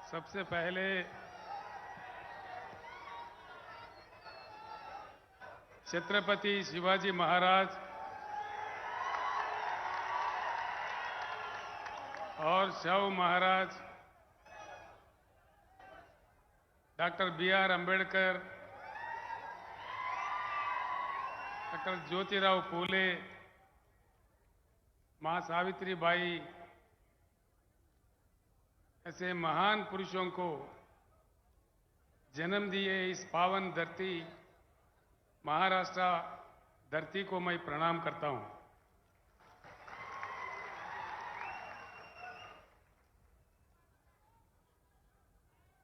सबसे पहले छत्रपति शिवाजी महाराज और शव Maharaj, doctor B.R. Ambedkar, doctor Jyotirao Phule, मां सावित्रीबाई, ऐसे महान पुरुषों को जन्म दिए इस पावन धरती महाराष्ट्र धरती को मैं प्रणाम करता हूं।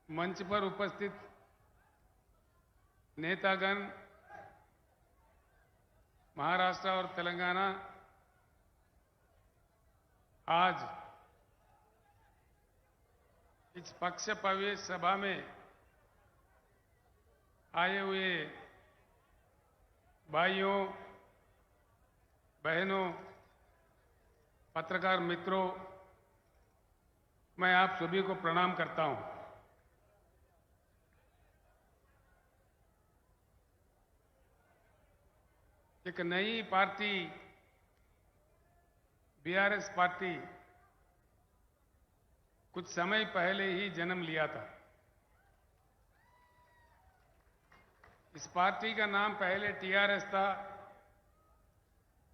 मंच पर उपस्थित नेतागण, महाराष्ट्र और तेलंगाना आज इस पक्ष प्रवेश सभा में आए हुए भाइयों, बहनों, पत्रकार मित्रों, मैं आप सभी को प्रणाम करता हूं। एक नई पार्टी बीआरएस पार्टी कुछ समय पहले ही जन्म लिया था। इस पार्टी का नाम पहले टीआरएस था।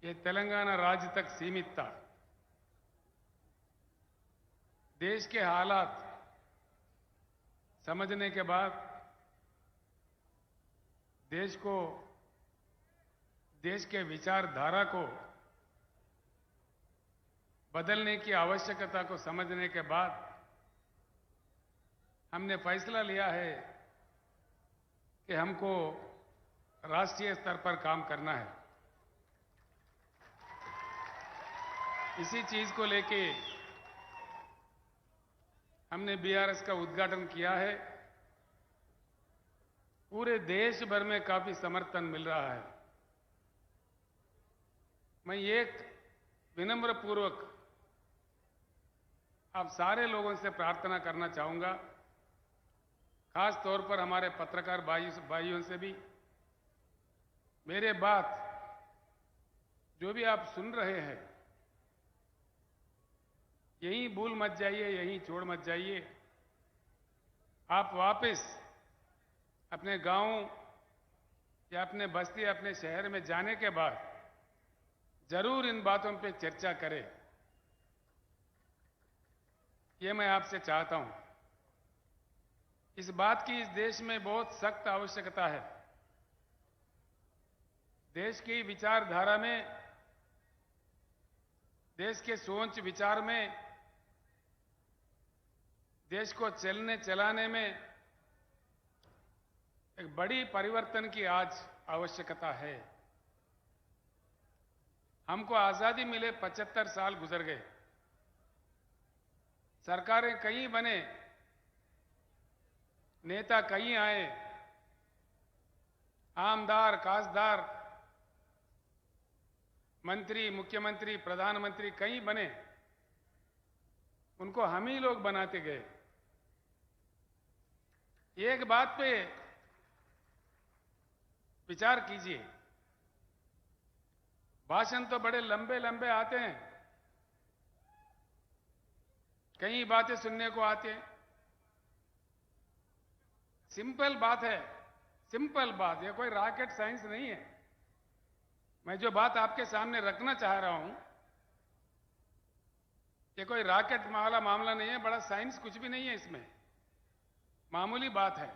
ये तेलंगाना राज्य तक सीमित था। देश के हालात समझने के बाद देश के विचारधारा को बदलने की आवश्यकता को समझने के बाद हमने फैसला लिया है कि हमको राष्ट्रीय स्तर पर काम करना है। इसी चीज को लेके हमने बीआरएस का उद्घाटन किया है। पूरे देश भर में काफी समर्थन मिल रहा है। मैं एक विनम्र पूर्वक आप सारे लोगों से प्रार्थना करना चाहूंगा, खास तौर पर हमारे पत्रकार भाइयों से भी, मेरे बात जो भी आप सुन रहे हैं यहीं भूल मत जाइए, यहीं छोड़ मत जाइए। आप वापस अपने गांव या अपने बस्ती, अपने शहर में जाने के बाद जरूर इन बातों पे चर्चा करें, ये मैं आपसे चाहता हूं। इस बात की इस देश में बहुत सख्त आवश्यकता है। देश की विचारधारा में, देश के सोच विचार में, देश को चलने चलाने में एक बड़ी परिवर्तन की आज आवश्यकता है। हमको आजादी मिले 75 साल गुजर गए। सरकारें कई बने, नेता कई आए, आमदार, खासदार, मंत्री, मुख्यमंत्री, प्रधानमंत्री कई बने। उनको हम ही लोग बनाते गए। एक बात पे विचार कीजिए, भाषण तो बड़े लंबे लंबे आते हैं, कई बातें सुनने को आते हैं। सिंपल बात है, सिंपल बात, ये कोई रॉकेट साइंस नहीं है। मैं जो बात आपके सामने रखना चाह रहा हूं, ये कोई रॉकेट वाला मामला नहीं है, बड़ा साइंस कुछ भी नहीं है इसमें, मामूली बात है।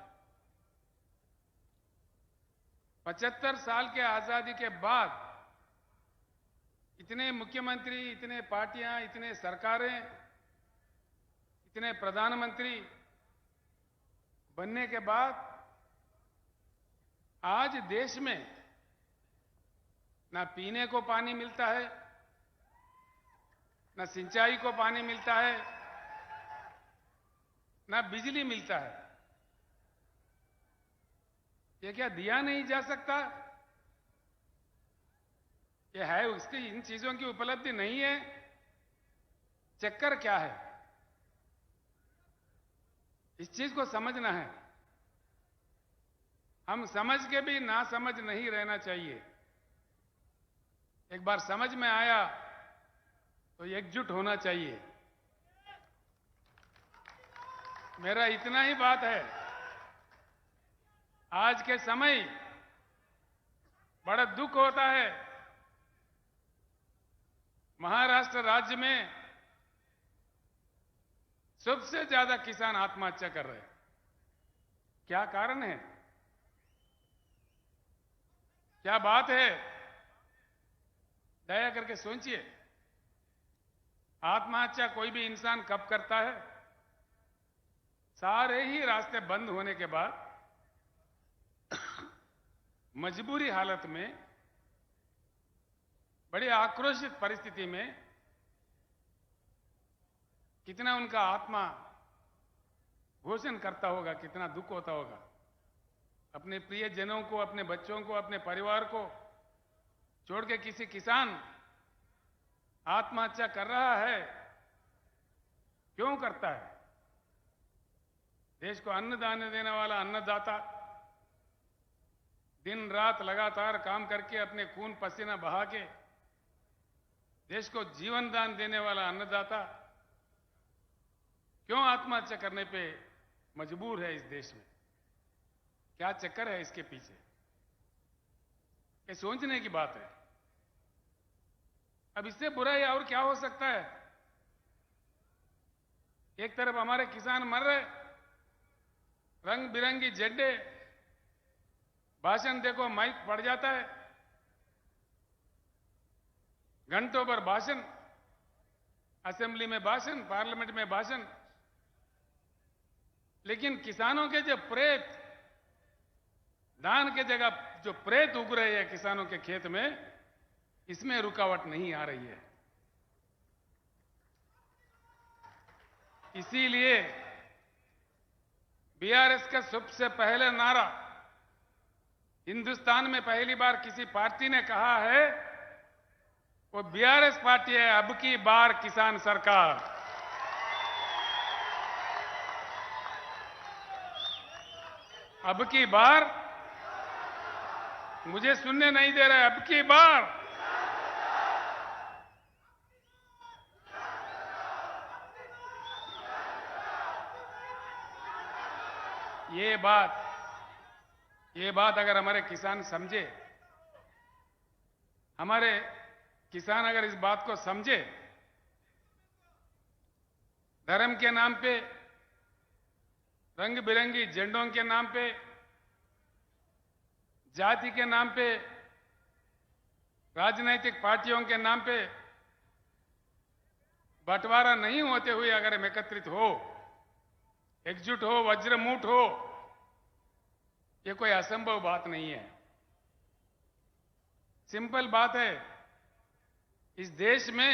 75 साल के आजादी के बाद इतने मुख्यमंत्री, इतने पार्टियां, इतने सरकारें, इतने प्रधानमंत्री बनने के बाद आज देश में ना पीने को पानी मिलता है, ना सिंचाई को पानी मिलता है, ना बिजली मिलता है। ये क्या दिया नहीं जा सकता? ये है, उसकी इन चीजों की उपलब्धि नहीं है। चक्कर क्या है? इस चीज को समझना है। हम समझ के भी ना समझ नहीं रहना चाहिए। एक बार समझ में आया तो एकजुट होना चाहिए। मेरा इतना ही बात है। आज के समय बड़ा दुख होता है, महाराष्ट्र राज्य में सबसे ज्यादा किसान आत्महत्या कर रहे हैं। क्या कारण है? क्या बात है? दया करके सोचिए। आत्महत्या कोई भी इंसान कब करता है? सारे ही रास्ते बंद होने के बाद मजबूरी हालत में, बड़ी आक्रोशित परिस्थिति में कितना उनका आत्मा घोषण करता होगा, कितना दुख होता होगा। अपने प्रियजनों को, अपने बच्चों को, अपने परिवार को छोड़ के किसी किसान आत्महत्या कर रहा है। क्यों करता है? देश को अन्नदान देने वाला अन्नदाता, दिन रात लगातार काम करके अपने खून पसीना बहा के देश को जीवन दान देने वाला अन्नदाता क्यों आत्महत्या करने पे मजबूर है इस देश में? क्या चक्कर है इसके पीछे? ये सोचने की बात है। अब इससे बुरा और क्या हो सकता है? एक तरफ हमारे किसान मर रहे, रंग बिरंगी झंडे, भाषण देखो माइक पड़ जाता है, घंटों पर भाषण, असेंबली में भाषण, पार्लियामेंट में भाषण। लेकिन किसानों के जो प्रेत, धान के जगह जो प्रेत उग रहे हैं किसानों के खेत में, इसमें रुकावट नहीं आ रही है। इसीलिए बीआरएस का सबसे पहले नारा, हिंदुस्तान में पहली बार किसी पार्टी ने कहा है, वो बीआरएस पार्टी है, अब की बार किसान सरकार। अब की बार, मुझे सुनने नहीं दे रहे, अब की बार ये बात अगर हमारे किसान समझे, हमारे किसान अगर इस बात को समझे, धर्म के नाम पे, रंग बिरंगी झंडों के नाम पे, जाति के नाम पे, राजनीतिक पार्टियों के नाम पे बंटवारा नहीं होते हुए अगर हम एकत्रित हो, एकजुट हो, वज्रमूठ हो, ये कोई असंभव बात नहीं है। सिंपल बात है। इस देश में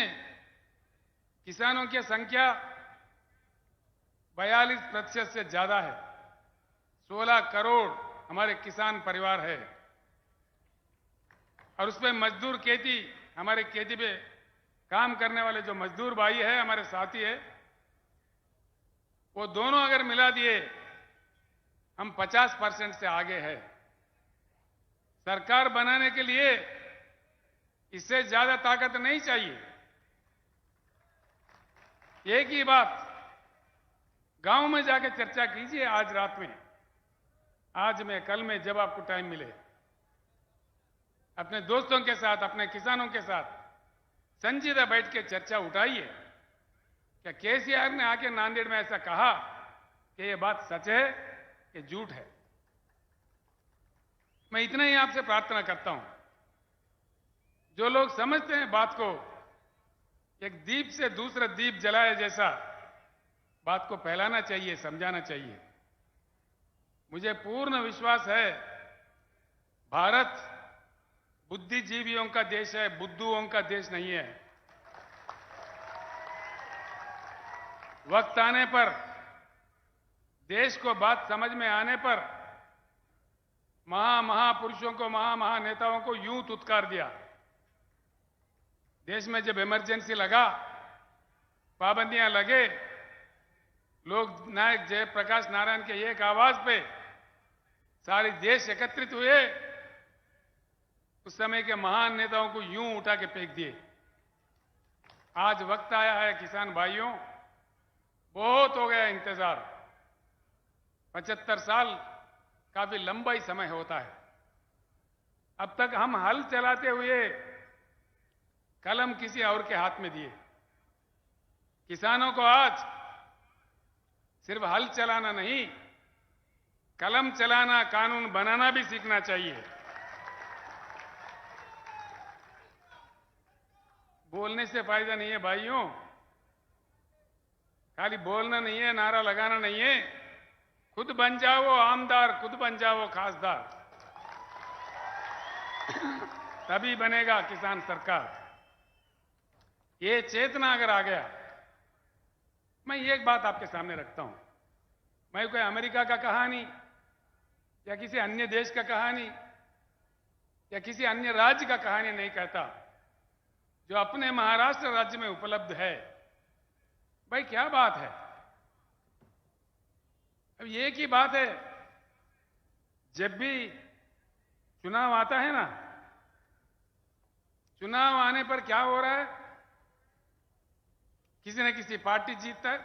किसानों की संख्या 42% से ज्यादा है। 16 करोड़ हमारे किसान परिवार है, और उसमें मजदूर खेती, हमारे खेती पे काम करने वाले जो मजदूर भाई है, हमारे साथी है, वो दोनों अगर मिला दिए, हम 50% से आगे हैं। सरकार बनाने के लिए इससे ज्यादा ताकत नहीं चाहिए। एक ही बात, गांव में जाके चर्चा कीजिए आज रात में, आज में, कल में, जब आपको टाइम मिले, अपने दोस्तों के साथ, अपने किसानों के साथ संजीदा बैठ के चर्चा उठाइए। क्या केसीआर ने आके नांदेड़ में ऐसा कहा कि ये बात सच है कि झूठ है? मैं इतना ही आपसे प्रार्थना करता हूं, जो लोग समझते हैं बात को, एक दीप से दूसरा दीप जलाए जैसा बात को फैलाना चाहिए, समझाना चाहिए। मुझे पूर्ण विश्वास है, भारत बुद्धिजीवियों का देश है, बुद्धुओं का देश नहीं है। वक्त आने पर, देश को बात समझ में आने पर, महापुरुषों को, महानेताओं को यूं तुत्कार दिया। देश में जब इमरजेंसी लगा, पाबंदियां लगे, लोक नायक जयप्रकाश नारायण के एक आवाज पे सारे देश एकत्रित हुए। उस समय के महान नेताओं को यूं उठा के फेंक दिए। आज वक्त आया है किसान भाइयों, बहुत हो गया इंतजार। 75 साल काफी लंबा ही समय होता है। अब तक हम हल चलाते हुए कलम किसी और के हाथ में दिए। किसानों को आज सिर्फ हल चलाना नहीं, कलम चलाना, कानून बनाना भी सीखना चाहिए। बोलने से फायदा नहीं है भाइयों, खाली बोलना नहीं है, नारा लगाना नहीं है। खुद बन जाओ आमदार, खुद बन जाओ खासदार, तभी बनेगा किसान सरकार। ये चेतना अगर आ गया, मैं एक बात आपके सामने रखता हूं। मैं कोई अमेरिका का कहानी या किसी अन्य देश का कहानी या किसी अन्य राज्य का कहानी नहीं कहता। जो अपने महाराष्ट्र राज्य में उपलब्ध है, भाई क्या बात है। अब एक ही बात है, जब भी चुनाव आता है ना, चुनाव आने पर क्या हो रहा है, किसी न किसी पार्टी जीतता है,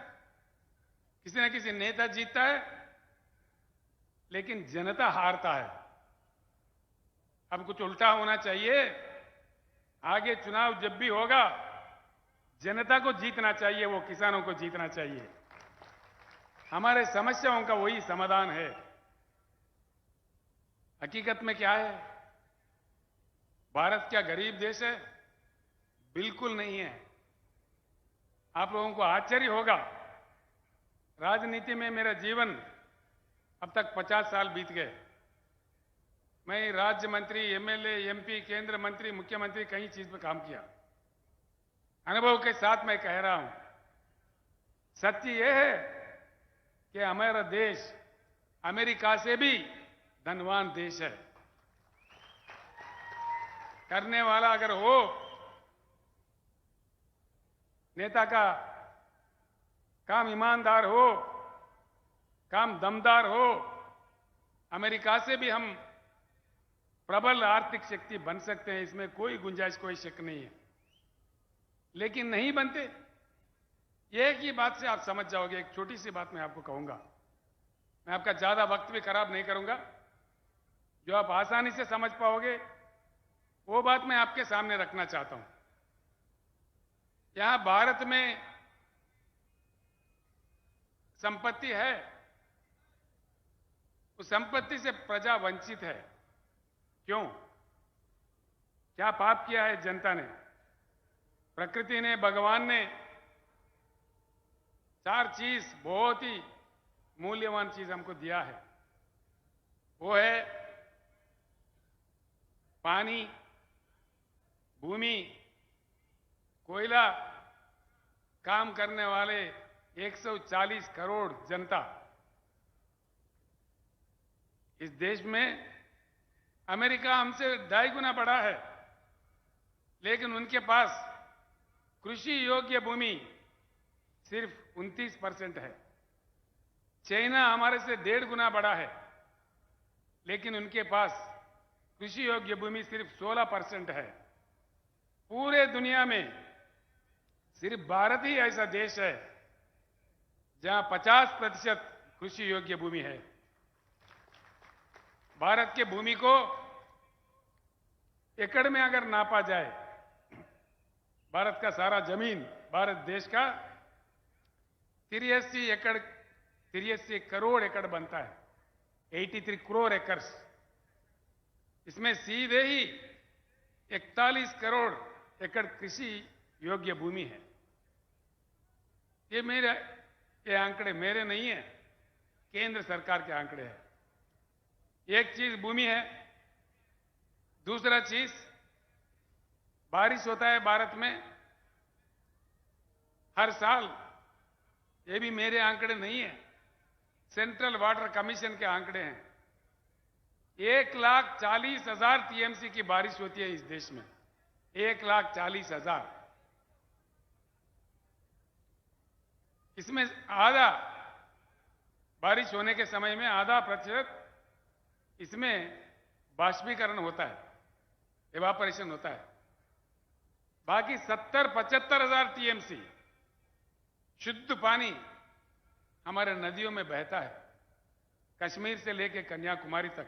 किसी न किसी नेता जीतता है, लेकिन जनता हारता है। अब कुछ उल्टा होना चाहिए। आगे चुनाव जब भी होगा, जनता को जीतना चाहिए, वो किसानों को जीतना चाहिए। हमारे समस्याओं का वही समाधान है। हकीकत में क्या है, भारत क्या गरीब देश है? बिल्कुल नहीं है। आप लोगों को आश्चर्य होगा, राजनीति में मेरा जीवन अब तक 50 साल बीत गए। मैं राज्य मंत्री, एमएलए, एमपी, केंद्र मंत्री, मुख्यमंत्री, कई चीज पे काम किया। अनुभव के साथ मैं कह रहा हूं, सत्य यह है कि हमारा देश अमेरिका से भी धनवान देश है। करने वाला अगर हो, नेता का काम ईमानदार हो, काम दमदार हो, अमेरिका से भी हम प्रबल आर्थिक शक्ति बन सकते हैं। इसमें कोई गुंजाइश, कोई शक नहीं है। लेकिन नहीं बनते। एक ही बात से आप समझ जाओगे। एक छोटी सी बात मैं आपको कहूंगा, मैं आपका ज्यादा वक्त भी खराब नहीं करूंगा, जो आप आसानी से समझ पाओगे वो बात मैं आपके सामने रखना चाहता हूं। यहां भारत में संपत्ति है, उस संपत्ति से प्रजा वंचित है। क्यों? क्या पाप किया है जनता ने? प्रकृति ने, भगवान ने 4 चीज, बहुत ही मूल्यवान चीज हमको दिया है। वो है पानी, भूमि, कोयला, काम करने वाले 140 करोड़ जनता। इस देश में अमेरिका हमसे 2.5 गुना बड़ा है, लेकिन उनके पास कृषि योग्य भूमि सिर्फ 29% है। चाइना हमारे से 1.5 गुना बड़ा है, लेकिन उनके पास कृषि योग्य भूमि सिर्फ 16% है। पूरे दुनिया में सिर्फ भारत ही ऐसा देश है जहां 50% कृषि योग्य भूमि है। भारत के भूमि को एकड़ में अगर नापा जाए, भारत का सारा जमीन, भारत देश का 83 करोड़ एकड़ बनता है। 83 करोड़ एकर्स। इसमें सीधे ही 41 करोड़ एकड़ कृषि योग्य भूमि है। ये आंकड़े मेरे नहीं है, केंद्र सरकार के आंकड़े हैं। एक चीज भूमि है, दूसरा चीज बारिश होता है भारत में हर साल। ये भी मेरे आंकड़े नहीं है, सेंट्रल वाटर कमीशन के आंकड़े हैं। 1,40,000 टीएमसी की बारिश होती है इस देश में। 1,40,000। इसमें आधा बारिश होने के समय में आधा प्रतिशत इसमें बाष्पीकरण होता है, इवापोरेशन होता है। बाकी 70-75 हजार टीएमसी शुद्ध पानी हमारे नदियों में बहता है, कश्मीर से लेकर कन्याकुमारी तक।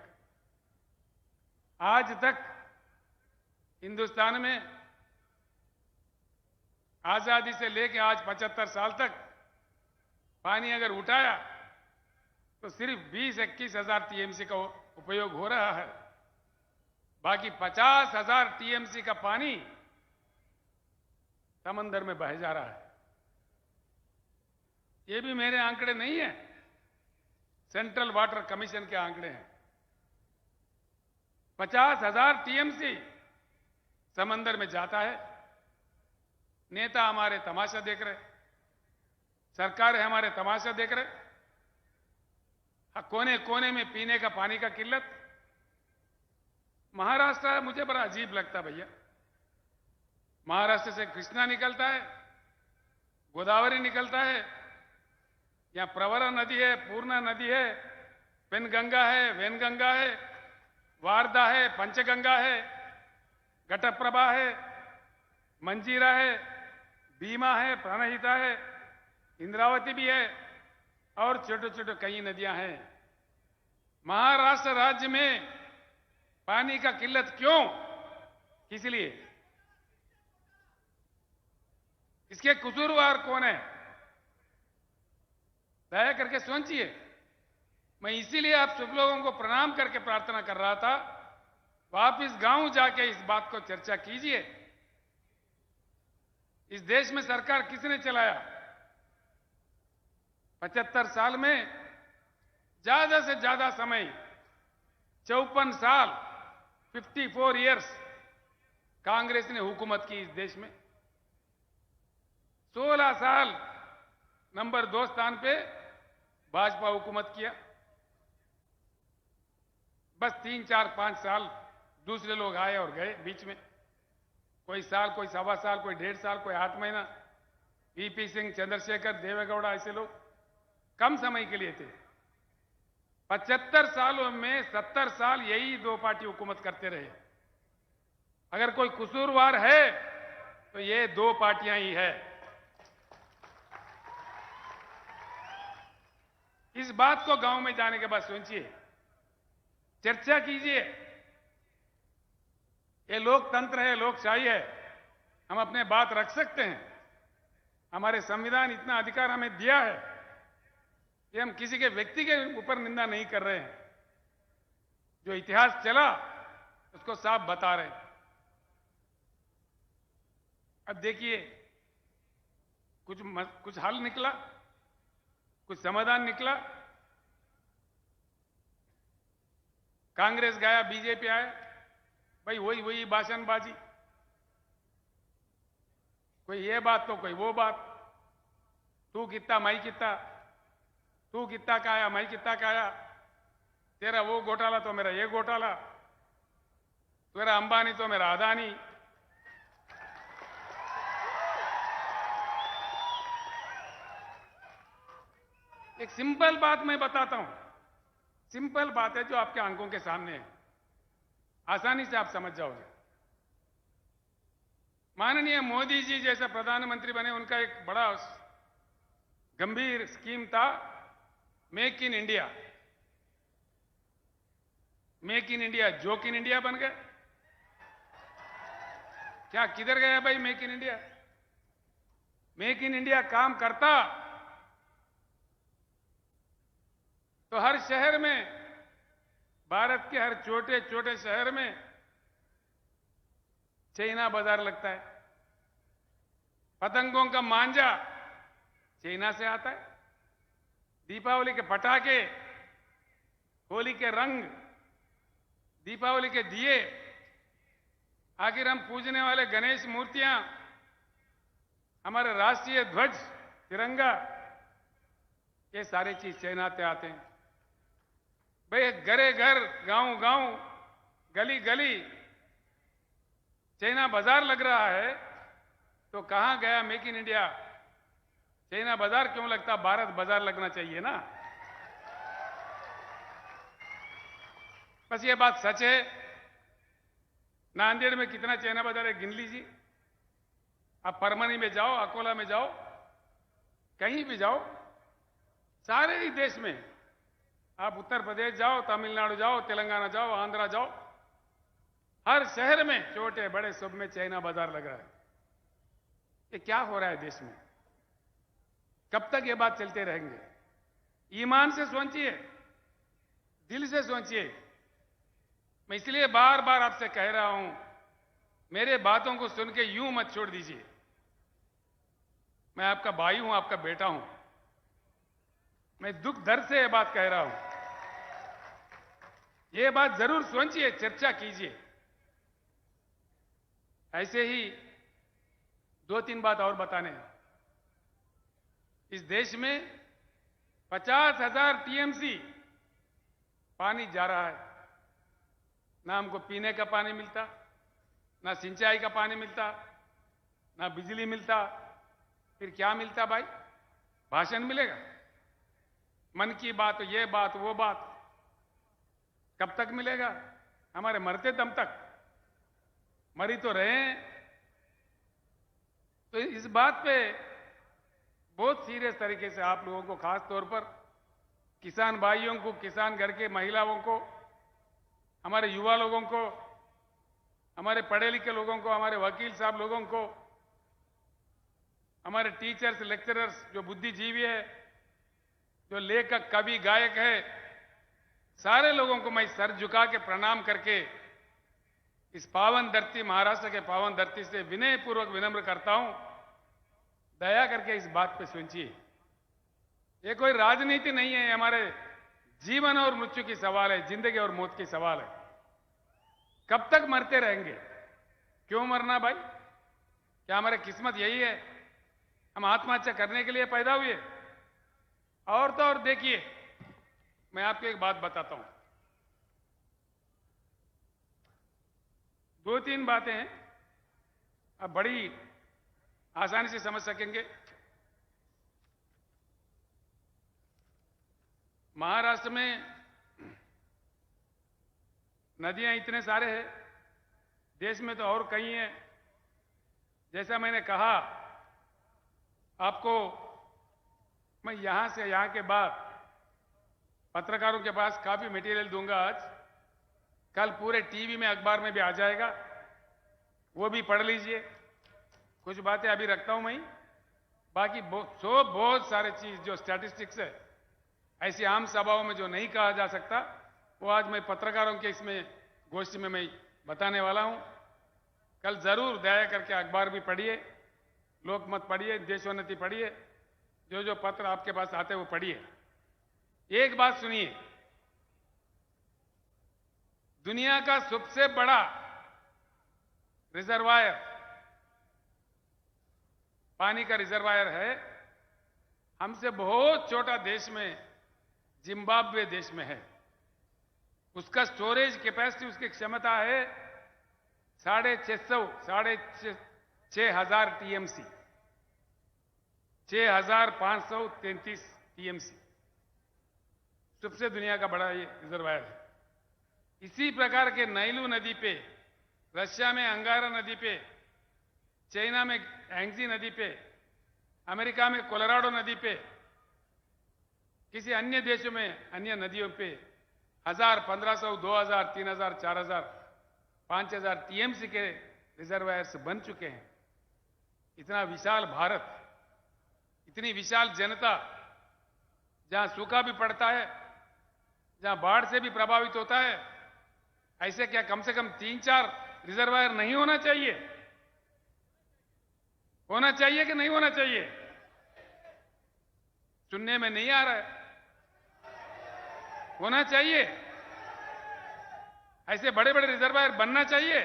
आज तक हिंदुस्तान में आजादी से लेकर आज 75 साल तक पानी अगर उठाया तो सिर्फ 20-21 हजार टीएमसी का उपयोग हो रहा है। बाकी 50 हजार टीएमसी का पानी समंदर में बह जा रहा है। ये भी मेरे आंकड़े नहीं है, सेंट्रल वाटर कमीशन के आंकड़े हैं। 50 हजार टीएमसी समंदर में जाता है। नेता हमारे तमाशा देख रहे, सरकारें हमारे तमाशा देख रहे। कोने कोने में पीने का पानी का किल्लत। महाराष्ट्र मुझे बड़ा अजीब लगता भैया। महाराष्ट्र से कृष्णा निकलता है, गोदावरी निकलता है, यहां प्रवरा नदी है, पूर्णा नदी है, पेनगंगा है, वेनगंगा है, वारदा है, पंचगंगा है, घटप्रभा है, मंजीरा है, भीमा है, प्राणहिता है, इंद्रावती भी है और छोटे छोटे कई नदियां हैं। महाराष्ट्र राज्य में पानी का किल्लत क्यों? किस लिए? इसके कसूरवार कौन है? दया करके सोचिए। मैं इसीलिए आप सब लोगों को प्रणाम करके प्रार्थना कर रहा था, वापिस गांव जाके इस बात को चर्चा कीजिए। इस देश में सरकार किसने चलाया? 75 साल में ज्यादा से ज्यादा समय 54 साल 54 इयर्स कांग्रेस ने हुकूमत की इस देश में। 16 साल नंबर 2 स्थान पे भाजपा हुकूमत किया। बस 3, 4, 5 साल दूसरे लोग आए और गए बीच में। कोई साल, कोई सवा साल, कोई 1.5 साल, कोई 8 महीना। वीपी सिंह, चंद्रशेखर, देवेगौड़ा, ऐसे लोग कम समय के लिए थे। 75 सालों में 70 साल यही 2 पार्टी हुकूमत करते रहे। अगर कोई कसूरवार है तो ये 2 पार्टियां ही है। इस बात को गांव में जाने के बाद सोचिए, चर्चा कीजिए। ये लोकतंत्र है, लोकशाही है, हम अपने बात रख सकते हैं। हमारे संविधान इतना अधिकार हमें दिया है कि हम किसी के व्यक्ति के ऊपर निंदा नहीं कर रहे हैं। जो इतिहास चला उसको साफ बता रहे हैं। अब देखिए, कुछ हल निकला, कुछ समाधान निकला। कांग्रेस गया, बीजेपी आया, भाई वही भाषणबाजी। कोई ये बात तो कोई वो बात। तू कितना मैं कितना, तू कितना का आया मैं कितना का आया, तेरा वो घोटाला तो मेरा ये घोटाला, तेरा अंबानी तो मेरा अदानी। एक सिंपल बात मैं बताता हूं, सिंपल बात है जो आपके आंखों के सामने है, आसानी से आप समझ जाओगे। माननीय मोदी जी जैसा प्रधानमंत्री बने, उनका एक बड़ा गंभीर स्कीम था, make in India. Make in India joke in India बन गए। क्या किधर गया भाई make in India? Make in India काम करता तो हर शहर में, भारत के हर छोटे छोटे शहर में चाइना बाजार लगता है। पतंगों का मांझा चाइना से आता है। दीपावली के पटाखे, होली के रंग, दीपावली के दिए, आखिर हम पूजने वाले गणेश मूर्तियां, हमारे राष्ट्रीय ध्वज तिरंगा, ये सारी चीज चाइना से आते हैं। भाई घरे घर, गांव गांव, गली गली चाइना बाजार लग रहा है, तो कहां गया मेक इन इंडिया? चाइना बाजार क्यों लगता? भारत बाजार लगना चाहिए ना। बस ये बात सच है। नांदेड़ में कितना चैना बाजार है गिन लीजिए। आप परमनी में जाओ, अकोला में जाओ, कहीं भी जाओ, सारे ही देश में, आप उत्तर प्रदेश जाओ, तमिलनाडु जाओ, तेलंगाना जाओ, आंध्रा जाओ, हर शहर में छोटे बड़े सब में चाइना बाजार लग रहा है। ये क्या हो रहा है देश में? कब तक ये बात चलते रहेंगे? ईमान से सोचिए, दिल से सोचिए। मैं इसलिए बार बार आपसे कह रहा हूं, मेरे बातों को सुन के यूं मत छोड़ दीजिए। मैं आपका भाई हूं, आपका बेटा हूं। मैं दुख दर्द से ये बात कह रहा हूं। ये बात जरूर सोचिए, चर्चा कीजिए। ऐसे ही 2-3 बात और बताने हैं। इस देश में 50,000 टीएमसी पानी जा रहा है। ना हमको पीने का पानी मिलता, ना सिंचाई का पानी मिलता, ना बिजली मिलता। फिर क्या मिलता भाई? भाषण मिलेगा, मन की बात, ये बात, वो बात। कब तक मिलेगा? हमारे मरते दम तक। मरी तो रहे हैं। तो इस बात पे बहुत सीरियस तरीके से आप लोगों को, खास तौर पर किसान भाइयों को, किसान घर के महिलाओं को, हमारे युवा लोगों को, हमारे पढ़े लिखे लोगों को, हमारे वकील साहब लोगों को, हमारे टीचर्स, लेक्चरर्स जो बुद्धिजीवी है, जो लेखक, कवि, गायक है, सारे लोगों को मैं सर झुका के प्रणाम करके इस पावन धरती, महाराष्ट्र के पावन धरती से विनय पूर्वक विनम्र करता हूं, दया करके इस बात पे सोचिए। ये कोई राजनीति नहीं है, हमारे जीवन और मृत्यु की सवाल है, जिंदगी और मौत की सवाल है। कब तक मरते रहेंगे? क्यों मरना भाई? क्या हमारी किस्मत यही है? हम आत्महत्या करने के लिए पैदा हुए? और तो और देखिए, मैं आपको एक बात बताता हूं। 2-3 बातें हैं, अब बड़ी आसानी से समझ सकेंगे। महाराष्ट्र में नदियां इतने सारे हैं, देश में तो और कई हैं। जैसा मैंने कहा आपको, मैं यहां से यहां के बाद पत्रकारों के पास काफी मटेरियल दूंगा आज। कल पूरे टीवी में, अखबार में भी आ जाएगा, वो भी पढ़ लीजिए। कुछ बातें अभी रखता हूं मैं, बाकी बहुत सारे चीज जो स्टैटिस्टिक्स है, ऐसी आम सभाओं में जो नहीं कहा जा सकता, वो आज मैं पत्रकारों के इसमें गोष्ठी में मैं बताने वाला हूं। कल जरूर दया करके अखबार भी पढ़िए, लोकमत पढ़िए, देशोन्नति पढ़िए, जो जो पत्र आपके पास आते हैं वो पढ़िए। एक बात सुनिए, दुनिया का सबसे बड़ा रिजर्वायर, पानी का रिजर्वायर है, हमसे बहुत छोटा देश में, जिम्बाब्वे देश में है। उसका स्टोरेज कैपेसिटी, उसकी क्षमता है 6,500 टीएमसी, 6,533 टीएमसी। सबसे दुनिया का बड़ा ये रिजर्वायर है। इसी प्रकार के नाइलू नदी पे, रशिया में अंगारा नदी पे, चाइना में एंगजी नदी पे, अमेरिका में कोलोराडो नदी पे, किसी अन्य देशों में अन्य नदियों पे 1000, 1500, 2000, 3000, 4000, 5000 टीएमसी के रिजर्वायर्स बन चुके हैं। इतना विशाल भारत, इतनी विशाल जनता, जहां सूखा भी पड़ता है, जहां बाढ़ से भी प्रभावित होता है, ऐसे क्या कम से कम 3-4 रिजर्वायर नहीं होना चाहिए? होना चाहिए कि नहीं होना चाहिए? सुनने में नहीं आ रहा है। होना चाहिए। ऐसे बड़े बड़े रिजर्वायर बनना चाहिए।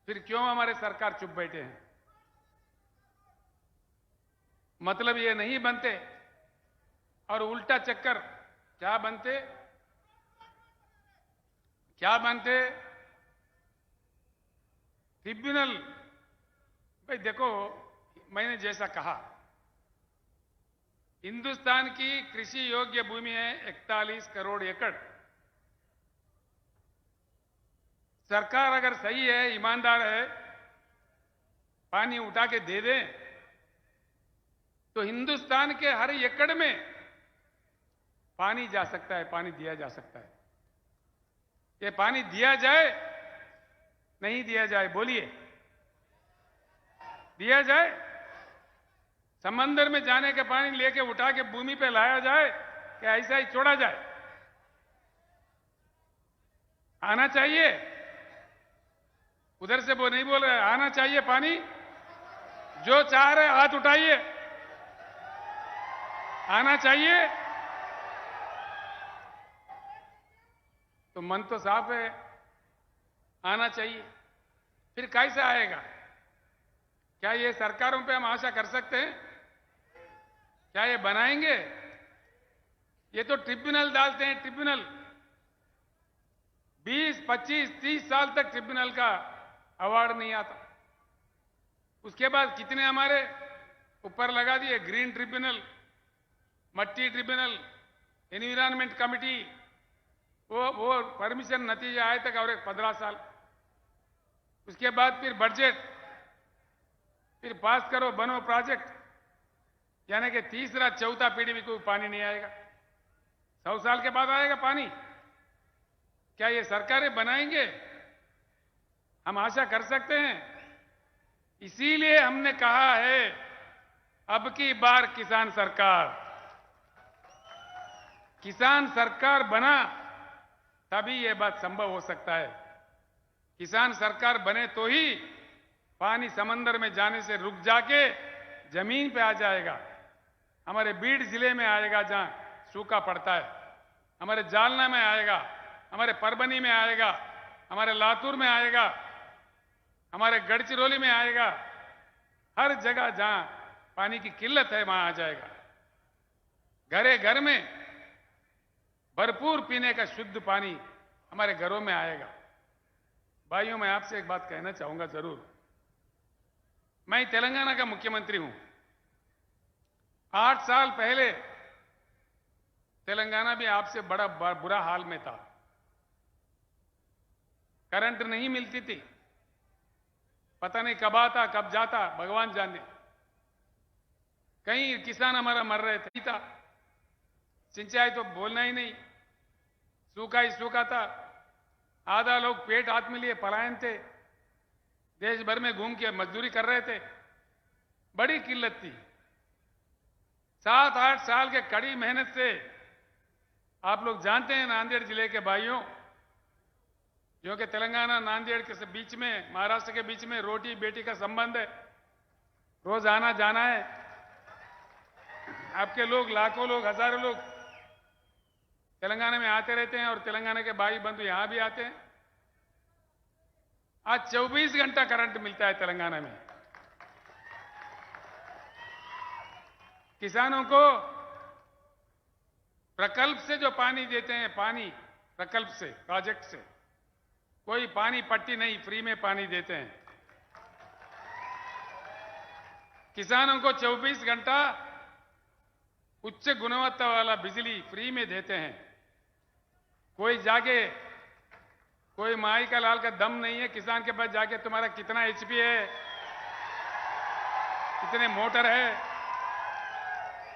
फिर क्यों हमारे सरकार चुप बैठे हैं? मतलब ये नहीं बनते, और उल्टा चक्कर क्या बनते? ट्रिब्यूनल। भाई देखो, मैंने जैसा कहा, हिंदुस्तान की कृषि योग्य भूमि है 41 करोड़ एकड़। सरकार अगर सही है, ईमानदार है, पानी उठा के दे दे तो हिंदुस्तान के हर एकड़ में पानी जा सकता है, पानी दिया जा सकता है। ये पानी दिया जाए, नहीं दिया जाए, बोलिए, दिया जाए? समंदर में जाने के पानी लेके उठा के भूमि पे लाया जाए कि ऐसा ही छोड़ा जाए? आना चाहिए। उधर से वो नहीं बोल रहे, आना चाहिए पानी। जो चाह रहे हाथ उठाइए, आना चाहिए। तो मन तो साफ है, आना चाहिए। फिर कैसे आएगा? क्या ये सरकारों पे हम आशा कर सकते हैं? क्या ये बनाएंगे? ये तो ट्रिब्यूनल डालते हैं, ट्रिब्यूनल। 20, 25, 30 साल तक ट्रिब्यूनल का अवार्ड नहीं आता। उसके बाद कितने हमारे ऊपर लगा दिए, ग्रीन ट्रिब्यूनल, मट्टी ट्रिब्यूनल, एनवायरमेंट कमिटी, वो परमिशन नतीजा आए तक और 15 साल। उसके बाद फिर बजट, फिर पास करो, बनो प्रोजेक्ट, यानी कि तीसरा चौथा पीढ़ी में कोई पानी नहीं आएगा। 100 साल के बाद आएगा पानी। क्या ये सरकारें बनाएंगे? हम आशा कर सकते हैं? इसीलिए हमने कहा है, अब की बार किसान सरकार। किसान सरकार बना तभी यह बात संभव हो सकता है। किसान सरकार बने तो ही पानी समंदर में जाने से रुक जाके जमीन पे आ जाएगा। हमारे बीड जिले में आएगा जहां सूखा पड़ता है, हमारे जालना में आएगा, हमारे परभनी में आएगा, हमारे लातूर में आएगा, हमारे गढ़चिरौली में आएगा। हर जगह जहां पानी की किल्लत है वहां आ जाएगा। घरे घर में भरपूर पीने का शुद्ध पानी हमारे घरों में आएगा। भाइयों, मैं आपसे एक बात कहना चाहूंगा जरूर। मैं तेलंगाना का मुख्यमंत्री हूं। 8 साल पहले तेलंगाना भी आपसे बड़ा बुरा हाल में था। करंट नहीं मिलती थी, पता नहीं कब आता कब जाता, भगवान जाने। कई किसान हमारा मर रहे थे, था सिंचाई तो बोलना ही नहीं, सूखा ही सूखा था। आधा लोग पेट हाथ में लिए पलायन थे, देश भर में घूम के मजदूरी कर रहे थे। बड़ी किल्लत थी। 7-8 साल के कड़ी मेहनत से आप लोग जानते हैं, नांदेड़ जिले के भाइयों, जो कि तेलंगाना नांदेड़ के बीच में, महाराष्ट्र के बीच में रोटी बेटी का संबंध है, रोज आना जाना है। आपके लोग, लाखों लोग, हजारों लोग तेलंगाना में आते रहते हैं और तेलंगाना के भाई बंधु यहां भी आते हैं। आज 24 घंटा करंट मिलता है तेलंगाना में। किसानों को प्रकल्प से जो पानी देते हैं, पानी प्रकल्प से, प्रोजेक्ट से, कोई पानी पट्टी नहीं, फ्री में पानी देते हैं। किसानों को 24 घंटा उच्च गुणवत्ता वाला बिजली फ्री में देते हैं। कोई जाके, कोई माई का लाल का दम नहीं है किसान के पास जाके तुम्हारा कितना एचपी है, कितने मोटर है,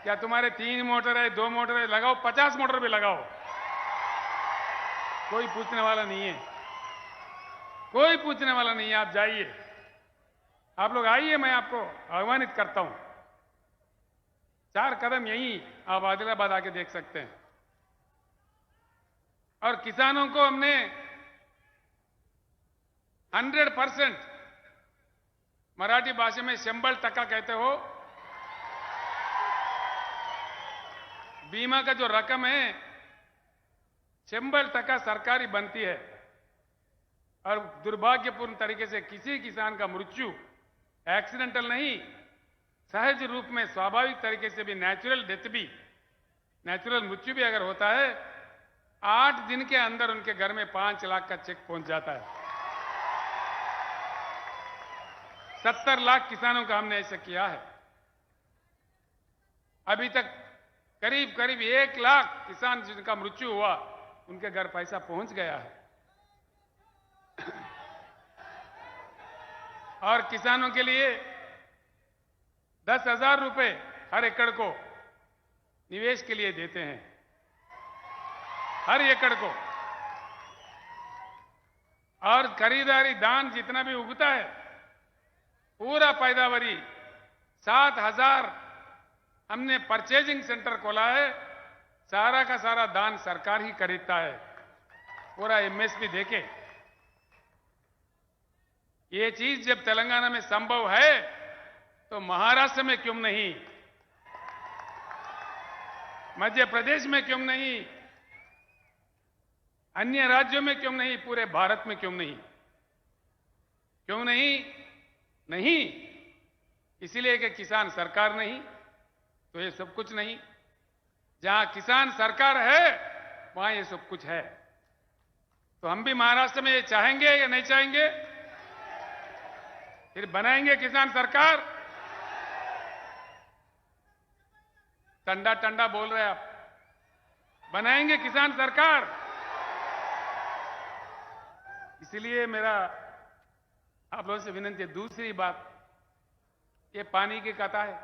क्या तुम्हारे 3 मोटर है, 2 मोटर है, लगाओ, 50 मोटर भी लगाओ, कोई पूछने वाला नहीं है। कोई पूछने वाला नहीं है। आप जाइए, आप लोग आइए, मैं आपको आह्वानित करता हूं। 4 कदम यहीं आप आदिलाबाद आके देख सकते हैं। और किसानों को हमने 100%, मराठी भाषा में 100% कहते हो, बीमा का जो रकम है 100% सरकारी बनती है। और दुर्भाग्यपूर्ण तरीके से किसी किसान का मृत्यु एक्सीडेंटल नहीं, सहज रूप में, स्वाभाविक तरीके से भी, नेचुरल डेथ भी, नेचुरल मृत्यु भी अगर होता है, 8 दिन के अंदर उनके घर में 5 लाख का चेक पहुंच जाता है। 70 लाख किसानों का हमने ऐसा किया है। अभी तक करीब करीब 1 लाख किसान जिनका मृत्यु हुआ उनके घर पैसा पहुंच गया है। और किसानों के लिए 10,000 रुपए हर एकड़ को निवेश के लिए देते हैं, हर एकड़ को। और खरीदारी धान जितना भी उगता है पूरा पैदावारी 7,000 हमने परचेजिंग सेंटर खोला है, सारा का सारा धान सरकार ही खरीदता है, पूरा एमएसपी देके। ये चीज जब तेलंगाना में संभव है तो महाराष्ट्र में क्यों नहीं, मध्य प्रदेश में क्यों नहीं, अन्य राज्यों में क्यों नहीं, पूरे भारत में क्यों नहीं? क्यों नहीं? नहीं इसीलिए कि किसान सरकार नहीं तो ये सब कुछ नहीं। जहां किसान सरकार है वहां ये सब कुछ है। तो हम भी महाराष्ट्र में ये चाहेंगे या नहीं चाहेंगे? फिर बनाएंगे किसान सरकार? टंडा टंडा बोल रहे आप, बनाएंगे किसान सरकार? इसलिए मेरा आप लोगों से विनती है। दूसरी बात, ये पानी की कथा है,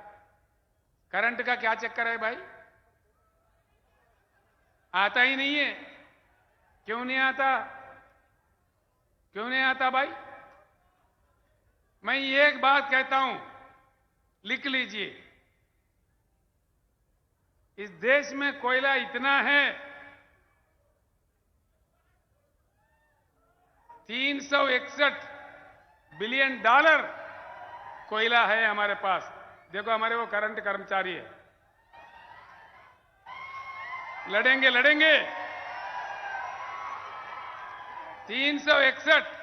करंट का क्या चक्कर है भाई? आता ही नहीं है। क्यों नहीं आता? क्यों नहीं आता भाई? मैं एक बात कहता हूं, लिख लीजिए। इस देश में कोयला इतना है, 361 बिलियन डॉलर कोयला है हमारे पास। देखो हमारे वो करंट कर्मचारी है, लड़ेंगे लड़ेंगे। 361,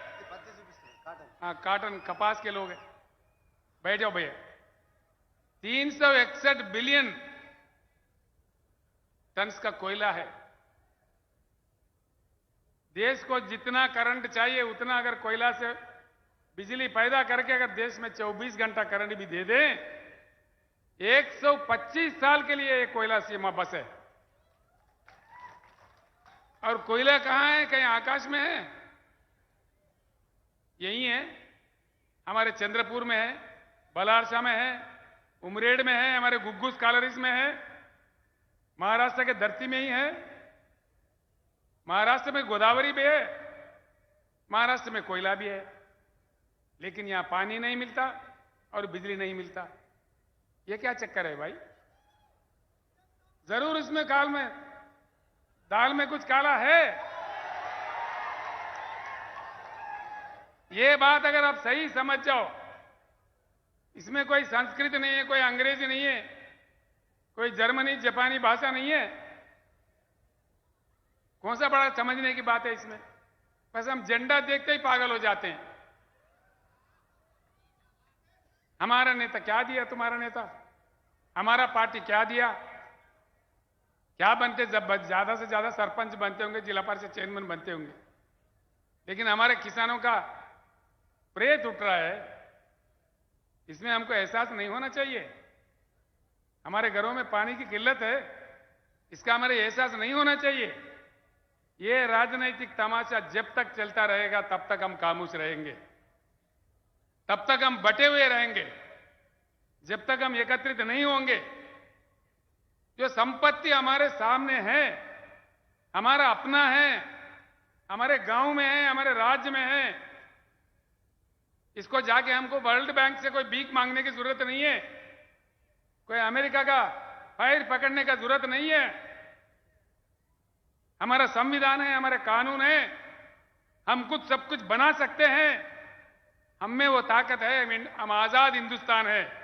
हाँ काटन कपास के लोग हैं, बैठ जाओ भैया। 361 बिलियन टन्स का कोयला है। देश को जितना करंट चाहिए उतना अगर कोयला से बिजली पैदा करके अगर देश में 24 घंटा करंट भी दे दें, 125 साल के लिए ये कोयला सीमा बस है। और कोयला कहां है? कहीं आकाश में है? यही है, हमारे चंद्रपुर में है, बलारसा में है, उमरेड में है, हमारे गुग्गुस कालरीज में है, महाराष्ट्र के धरती में ही है। महाराष्ट्र में गोदावरी भी है, महाराष्ट्र में कोयला भी है, लेकिन यहां पानी नहीं मिलता और बिजली नहीं मिलता। ये क्या चक्कर है भाई? जरूर इसमें दाल में कुछ काला है। ये बात अगर आप सही समझ जाओ, इसमें कोई संस्कृत नहीं है, कोई अंग्रेजी नहीं है, कोई जर्मनी जापानी भाषा नहीं है। कौन सा बड़ा समझने की बात है इसमें? बस हम झंडा देखते ही पागल हो जाते हैं। हमारा नेता क्या दिया? तुम्हारा नेता हमारा पार्टी क्या दिया? क्या बनते? जब ज्यादा से ज्यादा सरपंच बनते होंगे, जिला परिषद चेयरमैन बनते होंगे, लेकिन हमारे किसानों का प्रेत उठ रहा है। इसमें हमको एहसास नहीं होना चाहिए? हमारे घरों में पानी की किल्लत है, इसका हमारे एहसास नहीं होना चाहिए? ये राजनीतिक तमाशा जब तक चलता रहेगा तब तक हम खामोश रहेंगे, तब तक हम बटे हुए रहेंगे, जब तक हम एकत्रित नहीं होंगे। जो संपत्ति हमारे सामने है, हमारा अपना है, हमारे गांव में है, हमारे राज्य में है, इसको जाके हमको वर्ल्ड बैंक से कोई भीख मांगने की जरूरत नहीं है, कोई अमेरिका का फाइल पकड़ने का जरूरत नहीं है। हमारा संविधान है, हमारे कानून है, हम कुछ सब कुछ बना सकते हैं, हम में वो ताकत है, हम आजाद हिंदुस्तान है।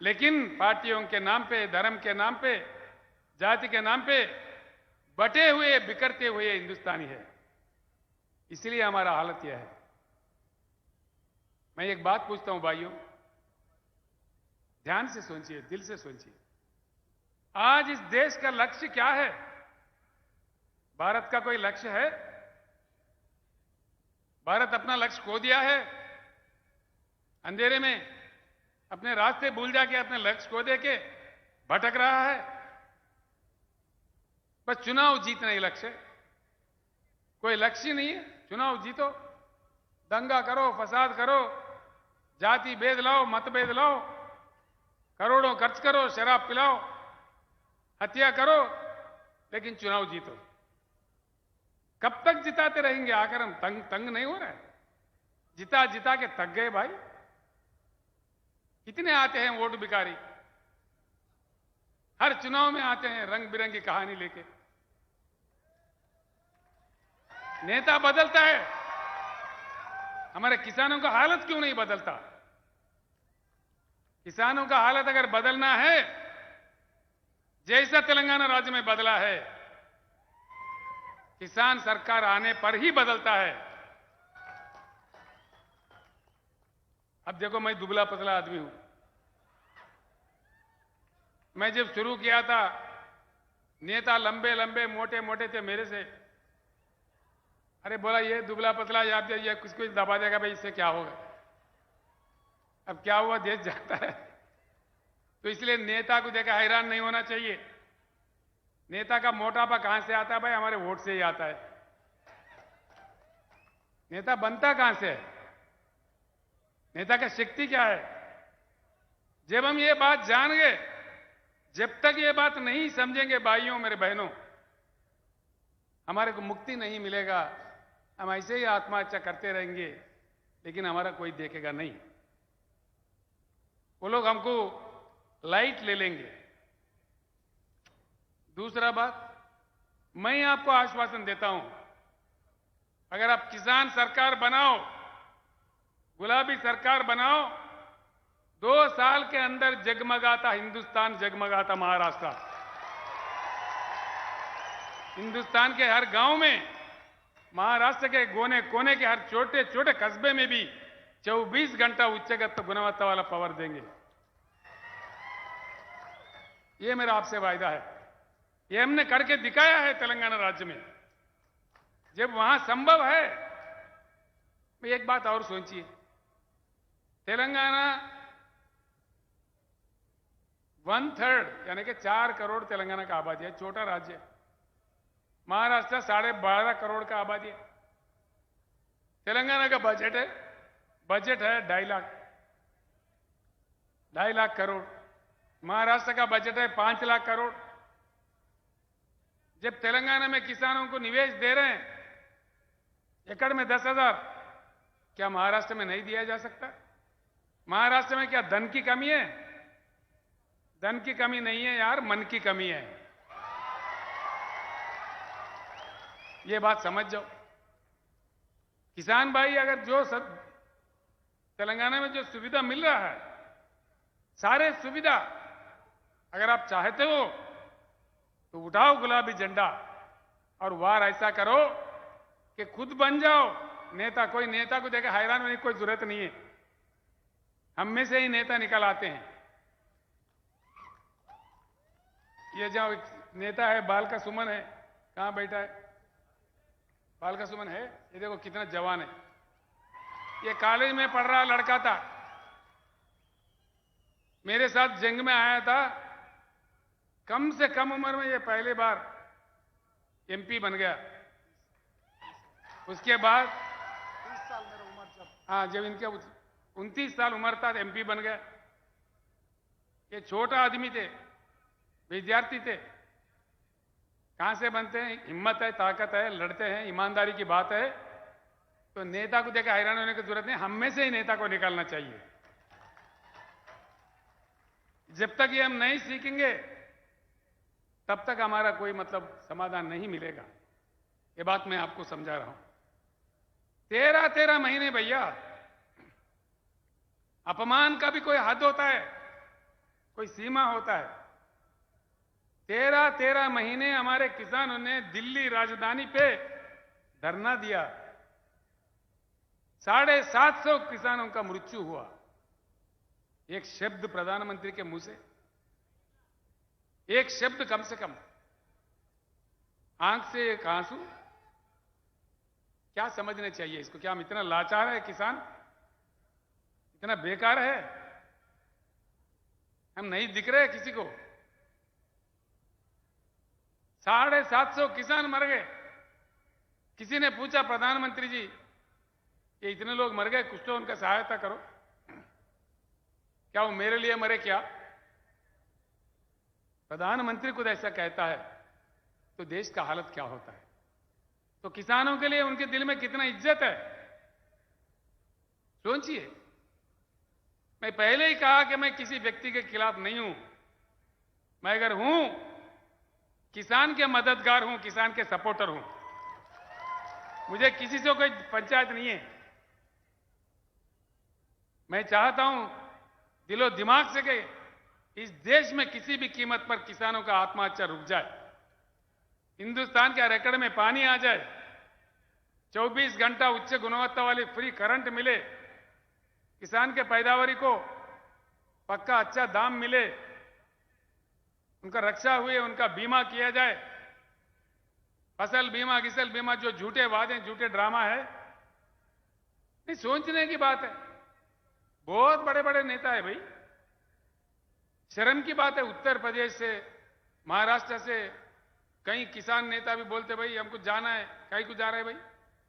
लेकिन पार्टियों के नाम पे, धर्म के नाम पे, जाति के नाम पे बटे हुए, बिखरते हुए हिंदुस्तानी है। इसलिए हमारा हालत यह है। मैं एक बात पूछता हूं भाइयों, ध्यान से सोचिए, दिल से सोचिए। आज इस देश का लक्ष्य क्या है? भारत का कोई लक्ष्य है? भारत अपना लक्ष्य खो दिया है, अंधेरे में अपने रास्ते भूल जाके अपने लक्ष्य खो देके भटक रहा है। बस चुनाव जीतना ही लक्ष्य है, कोई लक्ष्य नहीं है। चुनाव जीतो, दंगा करो, फसाद करो, जाति भेद लाओ, मतभेद लाओ, करोड़ों खर्च करो, शराब पिलाओ, हत्या करो, लेकिन चुनाव जीतो। कब तक जिताते रहेंगे? आकर हम तंग नहीं हो रहा है? जिता जिता के थक गए भाई। कितने आते हैं वोट भिखारी, हर चुनाव में आते हैं रंग बिरंगी कहानी लेके। नेता बदलता है, हमारे किसानों का हालत क्यों नहीं बदलता? किसानों का हालत अगर बदलना है, जैसा तेलंगाना राज्य में बदला है, किसान सरकार आने पर ही बदलता है। अब देखो, मैं दुबला पतला आदमी हूं। मैं जब शुरू किया था, नेता लंबे लंबे मोटे मोटे थे मेरे से। अरे बोला, ये दुबला पतला याद ये कुछ कुछ दबा देगा भाई, इससे क्या होगा? अब क्या हुआ, देश जाता है। तो इसलिए नेता को देखा हैरान नहीं होना चाहिए। नेता का मोटापा कहां से आता है भाई? हमारे वोट से ही आता है। नेता बनता कहां से है? नेता का शक्ति क्या है? जब हम ये बात जान गए, जब तक ये बात नहीं समझेंगे भाइयों मेरे बहनों, हमारे को मुक्ति नहीं मिलेगा। हम ऐसे ही आत्महत्या करते रहेंगे, लेकिन हमारा कोई देखेगा नहीं। वो लोग हमको लाइट ले लेंगे। दूसरा बात, मैं आपको आश्वासन देता हूं, अगर आप किसान सरकार बनाओ, गुलाबी सरकार बनाओ, 2 साल के अंदर जगमगाता हिंदुस्तान जगमगाता महाराष्ट्र। हिंदुस्तान के हर गांव में, महाराष्ट्र के कोने कोने के हर छोटे छोटे कस्बे में भी 24 घंटा उच्चगत गुणवत्ता वाला पावर देंगे। ये मेरा आपसे वायदा है। ये हमने करके दिखाया है तेलंगाना राज्य में। जब वहां संभव है, एक बात और सोचिए, तेलंगाना 1/3 यानी कि 4 करोड़ तेलंगाना का आबादी है, छोटा राज्य है। महाराष्ट्र 12.5 करोड़ का आबादी है। तेलंगाना का बजट है 2.5 लाख करोड़। महाराष्ट्र का बजट है 5 लाख करोड़। जब तेलंगाना में किसानों को निवेश दे रहे हैं एकड़ में 10,000, क्या महाराष्ट्र में नहीं दिया जा सकता? महाराष्ट्र में क्या धन की कमी है? धन की कमी नहीं है यार, मन की कमी है। ये बात समझ जाओ। किसान भाई, अगर जो तेलंगाना में जो सुविधा मिल रहा है, सारे सुविधा अगर आप चाहते हो तो उठाओ गुलाबी झंडा और वार ऐसा करो कि खुद बन जाओ नेता। कोई नेता को देखा हैरान होने की कोई जरूरत नहीं है। हम में से ही नेता निकल आते हैं। ये जो नेता है बाल का सुमन है, कहां बैठा है? बाल का सुमन है, ये देखो कितना जवान है। ये कॉलेज में पढ़ रहा लड़का था, मेरे साथ जंग में आया था। कम से कम उम्र में ये पहली बार एमपी बन गया। उसके बाद 30 साल मेरा उम्र जब, हाँ, जब इनके 29 साल उम्र था एमपी बन गया। ये छोटा आदमी थे, विद्यार्थी थे। कहां से बनते हैं? हिम्मत है, ताकत है, लड़ते हैं, ईमानदारी की बात है। तो नेता को देखा हैरान होने की जरूरत नहीं, हम में से ही नेता को निकालना चाहिए। जब तक ये हम नहीं सीखेंगे तब तक हमारा कोई समाधान नहीं मिलेगा। ये बात मैं आपको समझा रहा हूं। 13 महीने भैया, अपमान का भी कोई हद होता है, कोई सीमा होता है। 13 महीने हमारे किसानों ने दिल्ली राजधानी पे धरना दिया। 750 किसानों का मृत्यु हुआ। एक शब्द प्रधानमंत्री के मुंह से, एक शब्द, कम से कम आंख से एक आंसू। क्या समझना चाहिए इसको? क्या हम इतना लाचार है? किसान इतना बेकार है? हम नहीं दिख रहे किसी को? 750 किसान मर गए। किसी ने पूछा प्रधानमंत्री जी ये इतने लोग मर गए, कुछ तो उनका सहायता करो। क्या वो मेरे लिए मरे क्या? प्रधानमंत्री खुद ऐसा कहता है तो देश का हालत क्या होता है? तो किसानों के लिए उनके दिल में कितना इज्जत है, सोचिए। मैं पहले ही कहा कि मैं किसी व्यक्ति के खिलाफ नहीं हूं। मैं अगर हूं, किसान के मददगार हूं, किसान के सपोर्टर हूं। मुझे किसी से कोई पंचायत नहीं है। मैं चाहता हूं दिलो दिमाग से कि इस देश में किसी भी कीमत पर किसानों का आत्महत्या रुक जाए, हिंदुस्तान के रिकॉर्ड में पानी आ जाए, 24 घंटा उच्च गुणवत्ता वाली फ्री करंट मिले, किसान के पैदावारी को पक्का अच्छा दाम मिले, उनका रक्षा हुए, उनका बीमा किया जाए। फसल बीमा, किसल बीमा, जो झूठे वादे, झूठे ड्रामा है, नहीं, सोचने की बात है। बहुत बड़े बड़े नेता है भाई। शर्म की बात है, उत्तर प्रदेश से, महाराष्ट्र से कई किसान नेता भी बोलते भाई हमको जाना है। कहीं को जा रहे हैं भाई?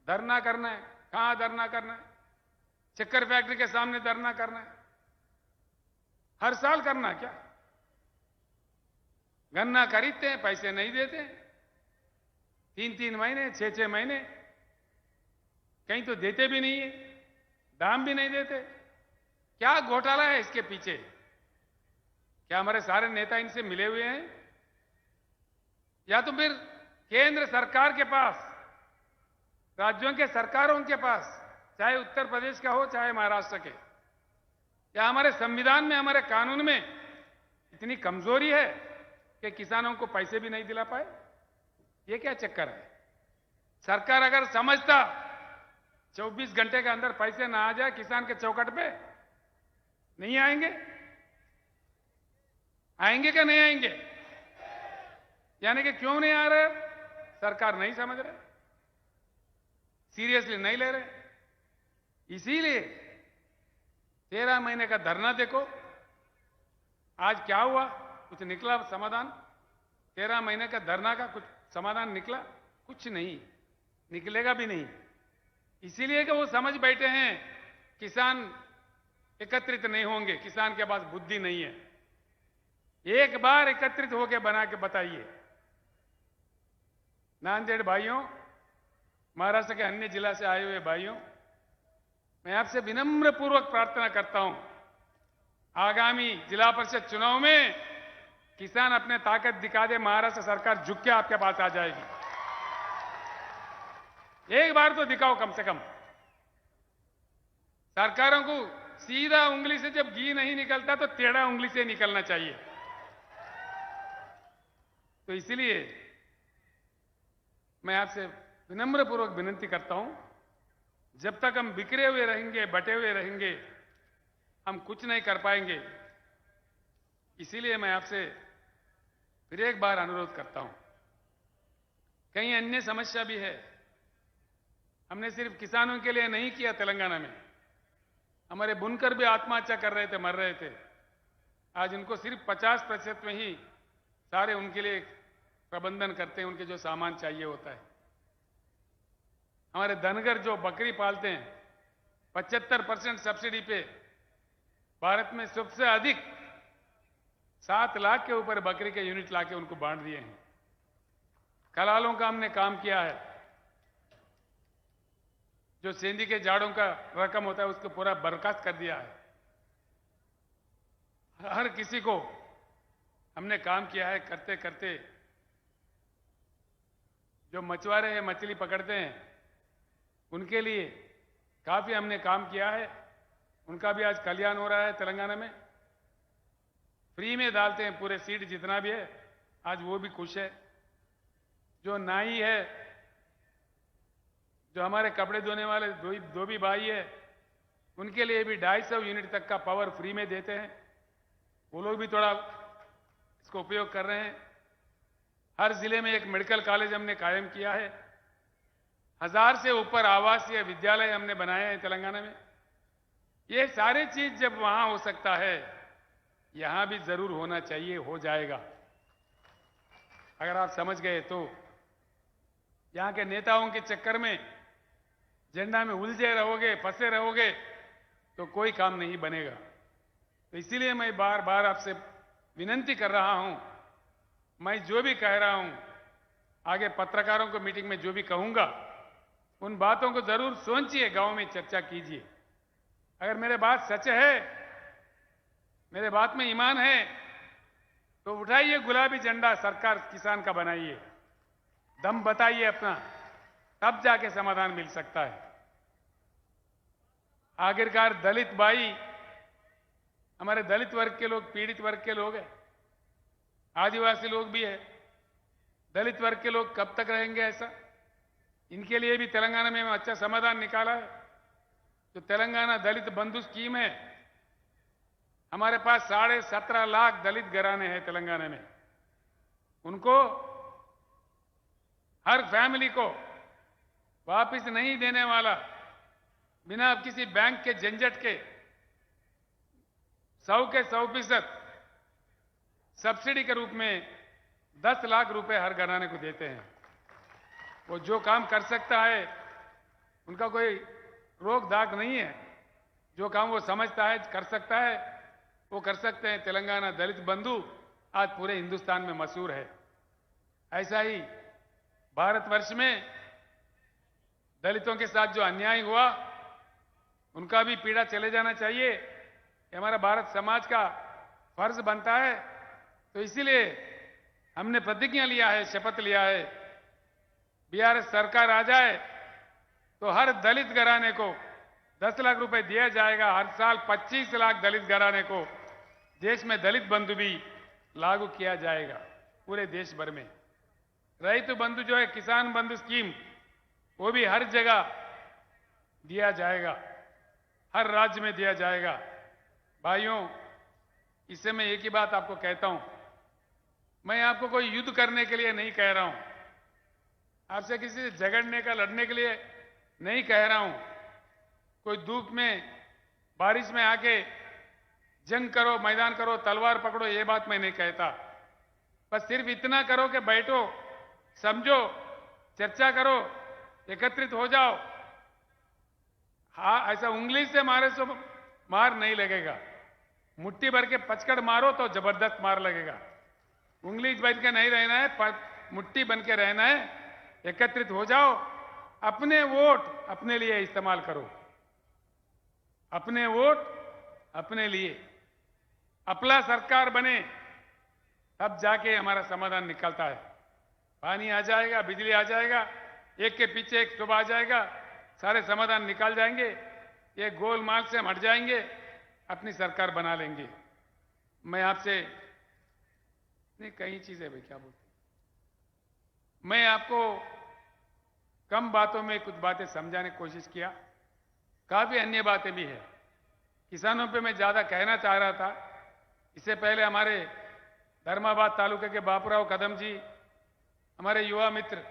धरना करना है। कहां धरना करना है? शक्कर फैक्ट्री के सामने धरना करना है। हर साल करना है क्या? गन्ना खरीदते हैं, पैसे नहीं देते, 3-3 महीने, 6-6 महीने, कहीं तो देते भी नहीं है, दाम भी नहीं देते। क्या घोटाला है इसके पीछे? क्या हमारे सारे नेता इनसे मिले हुए हैं? या तो फिर केंद्र सरकार के पास, राज्यों के सरकारों के पास, चाहे उत्तर प्रदेश का हो चाहे महाराष्ट्र के, या हमारे संविधान में, हमारे कानून में इतनी कमजोरी है कि किसानों को पैसे भी नहीं दिला पाए? ये क्या चक्कर है? सरकार अगर समझता 24 घंटे के अंदर पैसे ना आ जाए किसान के चौखट पे, नहीं आएंगे? आएंगे क्या नहीं आएंगे? यानी कि क्यों नहीं आ रहे? सरकार नहीं समझ रहे, सीरियसली नहीं ले रहे। इसीलिए 13 महीने का धरना देखो, आज क्या हुआ? कुछ निकला समाधान? 13 महीने का धरना का कुछ समाधान निकला? कुछ नहीं, निकलेगा भी नहीं। इसीलिए कि वो समझ बैठे हैं किसान एकत्रित नहीं होंगे, किसान के पास बुद्धि नहीं है। एक बार एकत्रित होकर बना के बताइए। नांदेड़ भाइयों, महाराष्ट्र के अन्य जिला से आए हुए भाइयों, मैं आपसे विनम्र पूर्वक प्रार्थना करता हूं, आगामी जिला परिषद चुनाव में किसान अपने ताकत दिखा दे, महाराष्ट्र सरकार झुक के आपके पास आ जाएगी। एक बार तो दिखाओ कम से कम। सरकारों को सीधा उंगली से जब घी नहीं निकलता तो टेढ़ा उंगली से निकलना चाहिए। तो इसलिए मैं आपसे विनम्र पूर्वक विनती करता हूं, जब तक हम बिखरे हुए रहेंगे, बटे हुए रहेंगे, हम कुछ नहीं कर पाएंगे। इसीलिए मैं आपसे फिर एक बार अनुरोध करता हूं, कहीं अन्य समस्या भी है। हमने सिर्फ किसानों के लिए नहीं किया, तेलंगाना में हमारे बुनकर भी आत्महत्या कर रहे थे, मर रहे थे। आज उनको सिर्फ 50% में ही सारे उनके लिए प्रबंधन करते हैं, उनके जो सामान चाहिए होता है। हमारे धनगर जो बकरी पालते हैं, 75% सब्सिडी पे भारत में सबसे अधिक 7 लाख के ऊपर बकरी के यूनिट लाके उनको बांट दिए हैं। कलालों का हमने काम किया है, जो सेंधी के जाड़ों का रकम होता है उसको पूरा बर्खास्त कर दिया है। हर किसी को हमने काम किया है। करते करते जो मछुआरे हैं, मछली पकड़ते हैं, उनके लिए काफी हमने काम किया है। उनका भी आज कल्याण हो रहा है। तेलंगाना में फ्री में डालते हैं पूरे सीड जितना भी है, आज वो भी खुश है। जो नाई है, जो हमारे कपड़े धोने वाले धोबी भाई है, उनके लिए भी 250 यूनिट तक का पावर फ्री में देते हैं। वो लोग भी थोड़ा इसको उपयोग कर रहे हैं। हर जिले में एक मेडिकल कॉलेज हमने कायम किया है। 1000 से ऊपर आवासीय विद्यालय हमने बनाए हैं तेलंगाना में। ये सारी चीज जब वहां हो सकता है, यहां भी जरूर होना चाहिए, हो जाएगा। अगर आप समझ गए तो यहां के नेताओं के चक्कर में झंडा में उलझे रहोगे, फंसे रहोगे तो कोई काम नहीं बनेगा। तो इसीलिए मैं बार बार आपसे विनती कर रहा हूं, मैं जो भी कह रहा हूं आगे पत्रकारों को मीटिंग में जो भी कहूंगा उन बातों को जरूर सोचिए, गांव में चर्चा कीजिए। अगर मेरे बात सच है, मेरे बात में ईमान है तो उठाइए गुलाबी झंडा, सरकार किसान का बनाइए, दम बताइए अपना, तब जाके समाधान मिल सकता है। आखिरकार दलित भाई, हमारे दलित वर्ग के लोग पीड़ित वर्ग के लोग हैं, आदिवासी लोग भी है। दलित वर्ग के लोग कब तक रहेंगे ऐसा? इनके लिए भी तेलंगाना में अच्छा समाधान निकाला है। तो तेलंगाना दलित बंधु स्कीम है, हमारे पास 17.5 लाख दलित घराने हैं तेलंगाना में। उनको, हर फैमिली को वापस नहीं देने वाला, बिना किसी बैंक के झंझट के 100% सब्सिडी के रूप में 10 लाख रुपए हर घराने को देते हैं। वो जो काम कर सकता है, उनका कोई रोक दाग नहीं है, जो काम वो समझता है कर सकता है वो कर सकते हैं। तेलंगाना दलित बंधु आज पूरे हिंदुस्तान में मशहूर है। ऐसा ही भारतवर्ष में दलितों के साथ जो अन्याय हुआ उनका भी पीड़ा चले जाना चाहिए, ये हमारा भारत समाज का फर्ज बनता है। तो इसीलिए हमने प्रतिज्ञा लिया है, शपथ लिया है, बीआरएस सरकार आ जाए तो हर दलित घराने को 10 लाख रुपए दिया जाएगा। हर साल 25 लाख दलित घराने को देश में दलित बंधु भी लागू किया जाएगा पूरे देश भर में। रैतु बंधु जो है, किसान बंधु स्कीम, वो भी हर जगह दिया जाएगा, हर राज्य में दिया जाएगा। भाइयों, इससे मैं एक ही बात आपको कहता हूं, मैं आपको कोई युद्ध करने के लिए नहीं कह रहा हूं, आपसे किसी से झगड़ने का, लड़ने के लिए नहीं कह रहा हूं। कोई धूप में, बारिश में आके जंग करो, मैदान करो, तलवार पकड़ो, ये बात मैं नहीं कहता। बस सिर्फ इतना करो कि बैठो, समझो, चर्चा करो, एकत्रित हो जाओ। हाँ, ऐसा उंगली से मारे तो मार नहीं लगेगा, मुट्ठी भर के पचकड़ मारो तो जबरदस्त मार लगेगा। उंगली बन के नहीं रहना है, मुट्ठी बन के रहना है। एकत्रित हो जाओ, अपने वोट अपने लिए इस्तेमाल करो, अपने वोट अपने लिए, अपना सरकार बने, तब जाके हमारा समाधान निकलता है। पानी आ जाएगा, बिजली आ जाएगा, एक के पीछे एक सुबह आ जाएगा, सारे समाधान निकल जाएंगे, ये गोलमाल से हम हट जाएंगे, अपनी सरकार बना लेंगे। मैं आपसे नहीं, कई चीजें भाई क्या बोलते, मैं आपको कम बातों में कुछ बातें समझाने की कोशिश किया, काफी अन्य बातें भी है। किसानों पे मैं ज्यादा कहना चाह रहा था। इससे पहले हमारे धर्माबाद तालुके के बापूराव कदम जी, हमारे युवा मित्र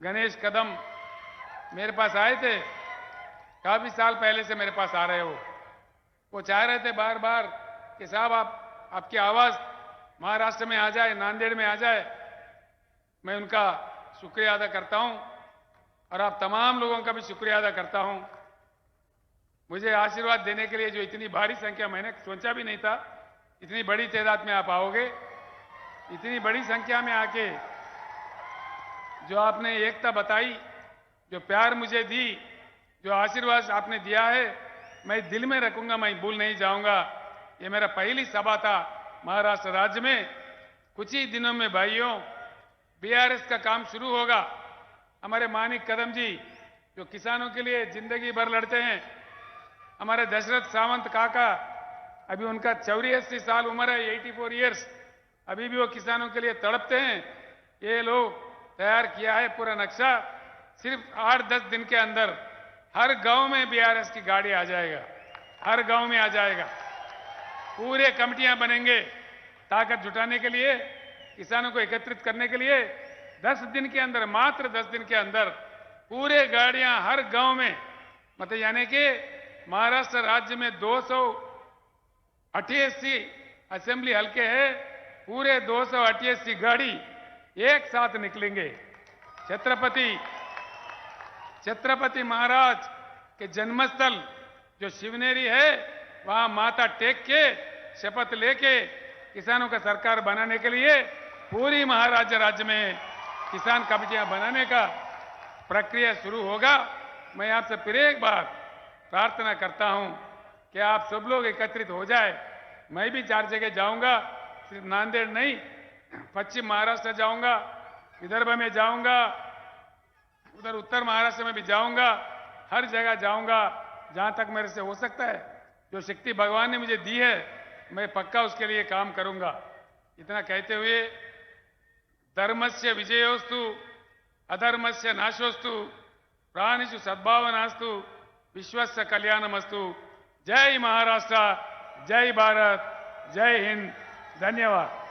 गणेश कदम मेरे पास आए थे, काफी साल पहले से मेरे पास आ रहे हो। वो चाह रहे थे बार बार कि साहब आपकी आवाज महाराष्ट्र में आ जाए, नांदेड़ में आ जाए। मैं उनका शुक्रिया अदा करता हूं और आप तमाम लोगों का भी शुक्रिया अदा करता हूं। मुझे आशीर्वाद देने के लिए जो इतनी भारी संख्या, मैंने सोचा भी नहीं था इतनी बड़ी तादाद में आप आओगे। इतनी बड़ी संख्या में आके जो आपने एकता बताई, जो प्यार मुझे दी, जो आशीर्वाद आपने दिया है, मैं दिल में रखूंगा, मैं भूल नहीं जाऊंगा। ये मेरा पहली सभा था महाराष्ट्र राज्य में। कुछ ही दिनों में भाइयों बीआरएस का काम शुरू होगा। हमारे मानिक कदम जी जो किसानों के लिए जिंदगी भर लड़ते हैं, हमारे दशरथ सावंत काका, अभी उनका 84 साल उम्र है, 84 इयर्स, अभी भी वो किसानों के लिए तड़पते हैं। ये लोग तैयार किया है पूरा नक्शा। सिर्फ 8-10 दिन के अंदर हर गांव में बीआरएस की गाड़ी आ जाएगा, हर गांव में आ जाएगा। पूरे कमिटियां बनेंगे ताकत जुटाने के लिए, किसानों को एकत्रित करने के लिए। 10 दिन के अंदर, मात्र 10 दिन के अंदर पूरे गाड़ियां हर गांव में, मतलब यानी कि महाराष्ट्र राज्य में 288 असेंबली हल्के हैं, पूरे 288 गाड़ी एक साथ निकलेंगे। छत्रपति महाराज के जन्मस्थल जो शिवनेरी है, वहां माथा टेक के शपथ लेके किसानों का सरकार बनाने के लिए पूरी महाराष्ट्र राज्य में किसान कमेटियां बनाने का प्रक्रिया शुरू होगा। मैं आपसे फिर एक बार प्रार्थना करता हूं कि आप सब लोग एकत्रित हो जाए। मैं भी 4 जगह जाऊंगा, सिर्फ नांदेड़ नहीं, पश्चिम महाराष्ट्र जाऊंगा, विदर्भ में जाऊंगा, उधर उत्तर महाराष्ट्र में भी जाऊंगा, हर जगह जाऊंगा जहां तक मेरे से हो सकता है। जो शक्ति भगवान ने मुझे दी है, मैं पक्का उसके लिए काम करूंगा। इतना कहते हुए धर्मस्य विजयोस्तु अधर्मस्य नाशोस्तु प्राणिषु सद्भावनास्तु विश्वस्य कल्याणमस्तु। जय महाराष्ट्र, जय भारत, जय हिंद, धन्यवाद।